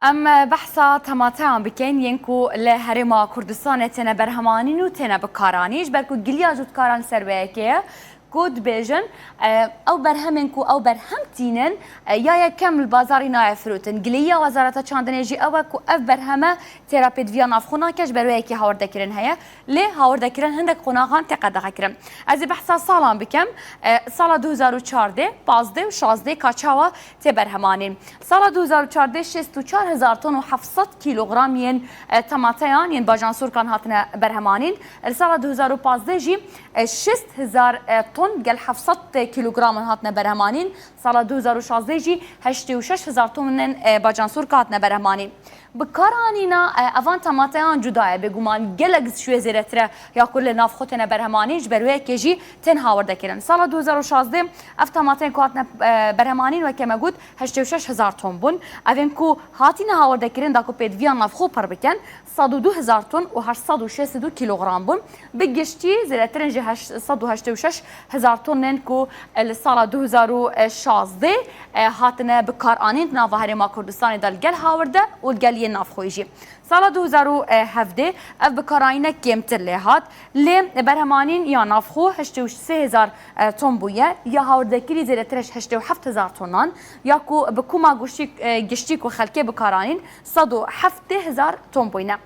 ام بحثا تماتیان بکن ینکو لهرما کردستان تنه برهمانین و تنه بکارانیش برکو گلیا جود کاران سربیه كود بيجن او برهمنكو او برهم تينن يا كم البازاري ناي فروتن قليا وزارة چاندنيجي او كو اف برهمه تيرابيد فيان افخونا كش برويكي هاور دكرن هيا لي هاور دكرن هندك قناغان تقدر كرم از بحثا سالان بكم سال 2014 15 و 16 كاچاوا تبرهمانين سال 2014 64000 طن و 700 كيلوغرام ين تماتيان ين باجانسور كان هاتنا برهمانين سال 2015 جي 6000 طن قال 700 كيلوغرام هاتنا برهمانين سال 2016 جي 86000 طن من باجانسور هاتنا برهمانين بكارانينا افان تماتيان جدايه بگومان گلگز شوي زيرتره يا كل ناف خوتنا برهمانين بروي كيجي تنهاور دكرن سال 2016 اف تماتين كاتنا برهمانين وكما قلت 86000 طن بون افنكو هاتينا هاور دكرن داكو بيد فيان ناف خو پر بكن 102000 طن و 860 كيلوغرام بون بگشتي زيرترن جي 186000 طن نكو السال 2016 هاتنا بكارانين ناف هرما كردستان دال گل هاورده والگل ناف خویجی سال 2017 اف بکاراینا کمتر لهات لی برهمانین یا ناف خو 83000 طن بویه یا هاوردکری زیرترش 87000 طنان یا کو بکوما گشتی کو خلکه بکارانین 107000 طن بوینه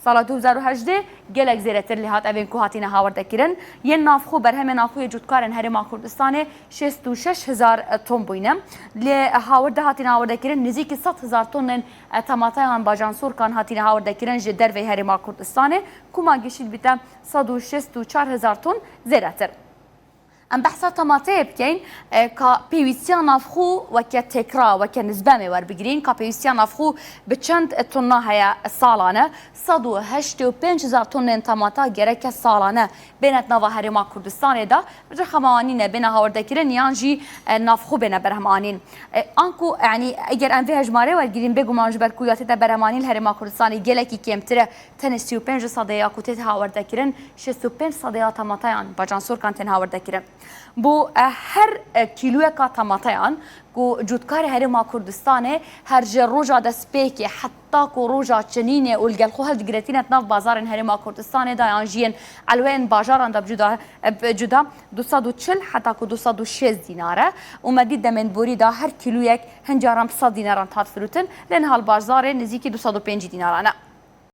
سال 2018 گلک زیرتر لهات اوین کو هاتینا هاورده کرن ین نافخو برهم نافخو جودکارن هرما کردستان 66000 طن بوینه لی هاورده هاتینا هاورده کرن نزدیک 100000 طن تماتیان باجانسور کان هاتینا هاورده کرن جدر و هرما کردستان کوما گشید بیتا 164000 طن زیرتر ام بحثا طماطي بكين كا بيويسيان نافخو وكا تكرا وكا نسبة ميور بجرين كا بيويسيان نافخو بچند طنة هيا السالانة صدو 85000 طن طماطا جرك السالانة بينت نافا هرما كردستان دا بجا خمانين بين هاوردكرن يانجي نافخو بين برهمانين انكو يعني اگر ان فيها جماري ورجرين بيجو مانج بركويات دا برهمانين هرما كردستان جلكي كيمتره تن 35 صديا كوتت هاوردكرن 65 صديا طماطيان باجانسور كان تن هاوردكرن بو هر كيلو کا طماطيان کو جودکار هرما کردستان هر جروجا دسپیکی حتی کو روجا چنینه ولگل خو هل دگرتینه ناف بازار هرما کردستان دا یانجین الوان بازار دا بجدا 240 حتی کو 206 دیناره اومدی دمن بوری دا هر کیلو یک هنجارم 100 دینار تات فروتن لن هال بازار نزدیکی 205 دینارانه